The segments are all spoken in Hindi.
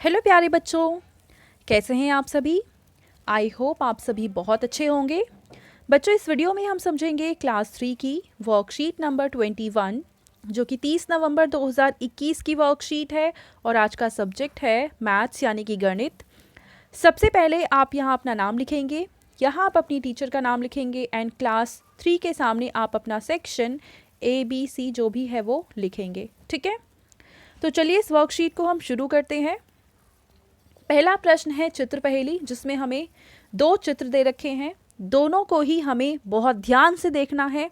हेलो प्यारे बच्चों, कैसे हैं आप सभी। आई होप आप सभी बहुत अच्छे होंगे। बच्चों, इस वीडियो में हम समझेंगे क्लास 3 की वर्कशीट नंबर 21 जो कि 30 नवंबर 2021 की वर्कशीट है और आज का सब्जेक्ट है मैथ्स यानी कि गणित। सबसे पहले आप यहाँ अपना नाम लिखेंगे, यहाँ आप अपनी टीचर का नाम लिखेंगे एंड क्लास 3 के सामने आप अपना सेक्शन ABC जो भी है वो लिखेंगे। ठीक है, तो चलिए इस वर्कशीट को हम शुरू करते हैं। पहला प्रश्न है चित्र पहेली, जिसमें हमें दो चित्र दे रखे हैं। दोनों को ही हमें बहुत ध्यान से देखना है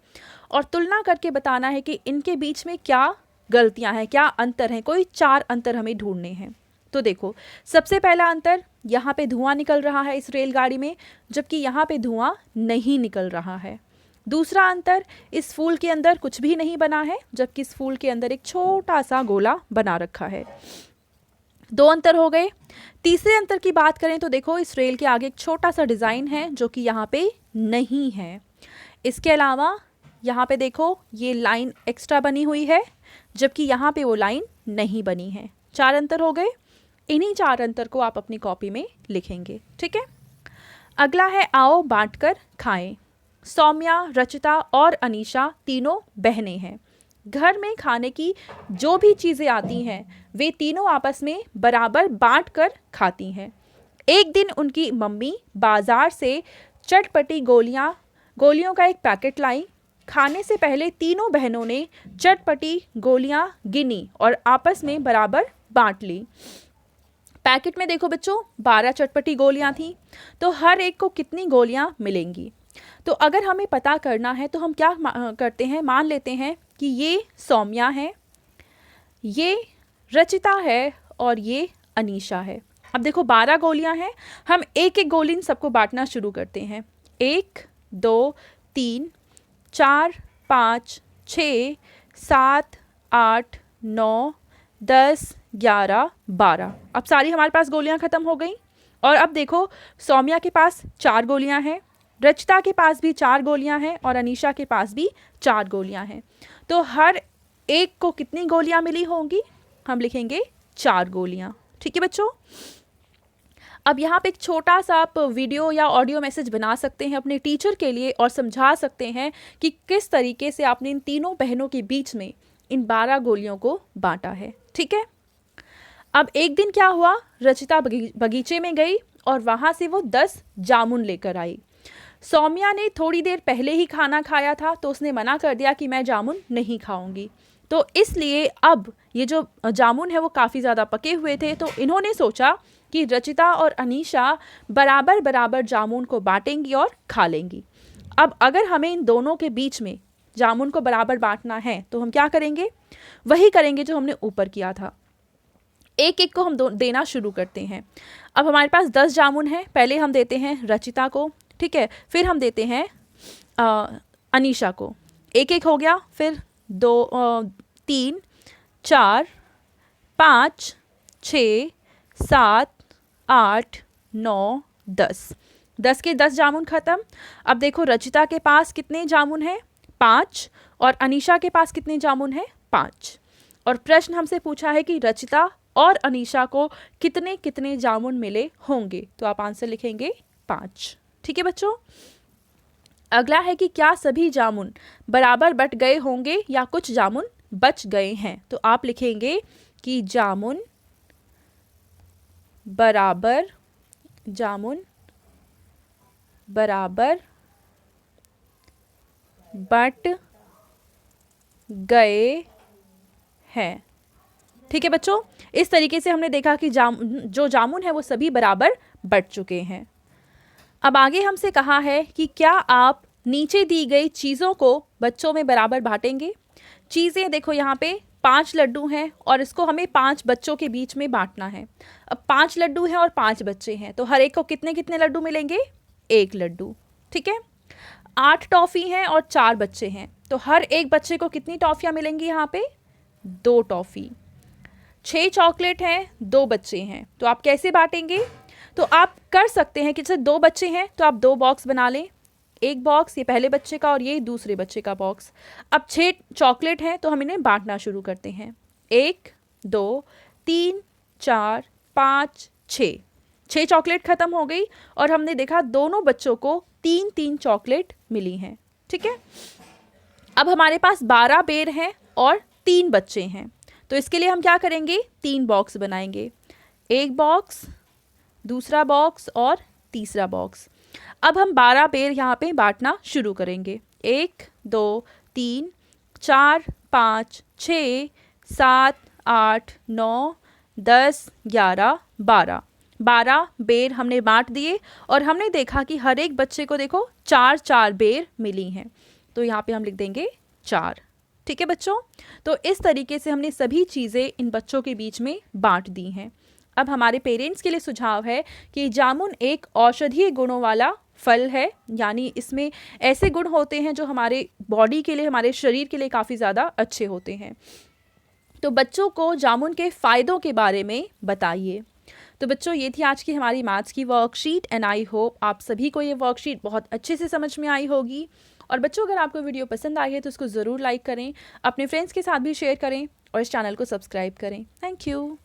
और तुलना करके बताना है कि इनके बीच में क्या गलतियां हैं, क्या अंतर हैं। कोई 4 अंतर हमें ढूंढने हैं। तो देखो, सबसे पहला अंतर, यहाँ पे धुआं निकल रहा है इस रेलगाड़ी में, जबकि यहाँ पे धुआं नहीं निकल रहा है। दूसरा अंतर, इस फूल के अंदर कुछ भी नहीं बना है, जबकि इस फूल के अंदर एक छोटा सा गोला बना रखा है। दो अंतर हो गए। तीसरे अंतर की बात करें तो देखो, इस रेल के आगे एक छोटा सा डिज़ाइन है जो कि यहाँ पे नहीं है। इसके अलावा यहाँ पे देखो, ये लाइन एक्स्ट्रा बनी हुई है, जबकि यहाँ पे वो लाइन नहीं बनी है। 4 अंतर हो गए। इन्हीं 4 अंतर को आप अपनी कॉपी में लिखेंगे। ठीक है, अगला है आओ बांटकर खाएं। सौम्या, रचिता और अनीशा तीनों बहनें हैं। घर में खाने की जो भी चीज़ें आती हैं वे तीनों आपस में बराबर बांट कर खाती हैं। एक दिन उनकी मम्मी बाजार से चटपटी गोलियों का एक पैकेट लाई। खाने से पहले तीनों बहनों ने चटपटी गोलियां गिनी और आपस में बराबर बांट ली। पैकेट में देखो बच्चों, 12 चटपटी गोलियां थी, तो हर एक को कितनी गोलियां मिलेंगी। तो अगर हमें पता करना है तो हम क्या करते हैं, मान लेते हैं कि ये सौम्या है, ये रचिता है और ये अनीशा है। अब देखो 12 गोलियां हैं, हम एक एक गोली इन सबको बांटना शुरू करते हैं। 1 2 3 4 5 6 7 8 9 10 11 12। अब सारी हमारे पास गोलियां ख़त्म हो गई। और अब देखो, सौम्या के पास 4 गोलियां हैं, रचिता के पास भी 4 गोलियां हैं और अनीशा के पास भी 4 गोलियां हैं। तो हर एक को कितनी गोलियां मिली होंगी, हम लिखेंगे 4 गोलियां। ठीक है बच्चों, अब यहाँ पे एक छोटा सा आप वीडियो या ऑडियो मैसेज बना सकते हैं अपने टीचर के लिए और समझा सकते हैं कि किस तरीके से आपने इन तीनों बहनों के बीच में इन 12 गोलियों को बांटा है। ठीक है, अब एक दिन क्या हुआ, रचिता बगीचे में गई और वहाँ से वो 10 जामुन लेकर आई। सौम्या ने थोड़ी देर पहले ही खाना खाया था, तो उसने मना कर दिया कि मैं जामुन नहीं खाऊंगी। तो इसलिए अब ये जो जामुन है वो काफ़ी ज़्यादा पके हुए थे, तो इन्होंने सोचा कि रचिता और अनीशा बराबर बराबर जामुन को बांटेंगी और खा लेंगी। अब अगर हमें इन दोनों के बीच में जामुन को बराबर बांटना है तो हम क्या करेंगे, वही करेंगे जो हमने ऊपर किया था। एक एक को हम देना शुरू करते हैं। अब हमारे पास 10 जामुन है, पहले हम देते हैं रचिता को, ठीक है, फिर हम देते हैं अनीशा को। एक एक हो गया, फिर 2 3 4 5 6 7 8 9 10। 10 के 10 जामुन ख़त्म। अब देखो, रचिता के पास कितने जामुन हैं, 5, और अनीशा के पास कितने जामुन हैं, 5। और प्रश्न हमसे पूछा है कि रचिता और अनीशा को कितने कितने जामुन मिले होंगे, तो आप आंसर लिखेंगे 5। ठीक है बच्चों, अगला है कि क्या सभी जामुन बराबर बट गए होंगे या कुछ जामुन बच गए हैं। तो आप लिखेंगे कि जामुन बराबर बट गए हैं। ठीक है बच्चों, इस तरीके से हमने देखा कि जो जामुन है वो सभी बराबर बट चुके हैं। अब आगे हमसे कहा है कि क्या आप नीचे दी गई चीज़ों को बच्चों में बराबर बांटेंगे। चीज़ें देखो, यहाँ पे 5 लड्डू हैं और इसको हमें 5 बच्चों के बीच में बांटना है। अब 5 लड्डू हैं और 5 बच्चे हैं, तो हर एक को कितने कितने लड्डू मिलेंगे, 1 लड्डू। ठीक है, 8 टॉफ़ी हैं और 4 बच्चे हैं, तो हर एक बच्चे को कितनी टॉफ़ियाँ मिलेंगी, यहाँ पे 2 टॉफ़ी। 6 चॉकलेट हैं, 2 बच्चे हैं, तो आप कैसे बांटेंगे। तो आप कर सकते हैं कि जैसे 2 बच्चे हैं तो आप 2 बॉक्स बना लें, एक बॉक्स ये पहले बच्चे का और ये दूसरे बच्चे का बॉक्स। अब 6 चॉकलेट हैं तो हम इन्हें बांटना शुरू करते हैं। 1 2 3 4 5, 6 चॉकलेट ख़त्म हो गई और हमने देखा दोनों बच्चों को 3-3 चॉकलेट मिली हैं। ठीक है, अब हमारे पास 12 बेर हैं और 3 बच्चे हैं, तो इसके लिए हम क्या करेंगे, 3 बॉक्स बनाएंगे, एक बॉक्स, दूसरा बॉक्स और तीसरा बॉक्स। अब हम 12 बेर यहाँ पे बांटना शुरू करेंगे, 1, 2, 3, 4, 5, 6, 7, 8, 9, 10, 11, 12 बेर हमने बांट दिए और हमने देखा कि हर एक बच्चे को देखो 4-4 बेर मिली हैं, तो यहाँ पे हम लिख देंगे 4। ठीक है बच्चों, तो इस तरीके से हमने सभी चीज़ें इन बच्चों के बीच में बांट दी हैं। अब हमारे पेरेंट्स के लिए सुझाव है कि जामुन एक औषधीय गुणों वाला फल है, यानी इसमें ऐसे गुण होते हैं जो हमारे बॉडी के लिए, हमारे शरीर के लिए काफ़ी ज़्यादा अच्छे होते हैं। तो बच्चों को जामुन के फ़ायदों के बारे में बताइए। तो बच्चों ये थी आज की हमारी मैथ्स की वर्कशीट एंड आई होप आप सभी को ये वर्कशीट बहुत अच्छे से समझ में आई होगी। और बच्चों अगर आपको वीडियो पसंद आई है तो उसको ज़रूर लाइक करें, अपने फ्रेंड्स के साथ भी शेयर करें और इस चैनल को सब्सक्राइब करें। Thank you.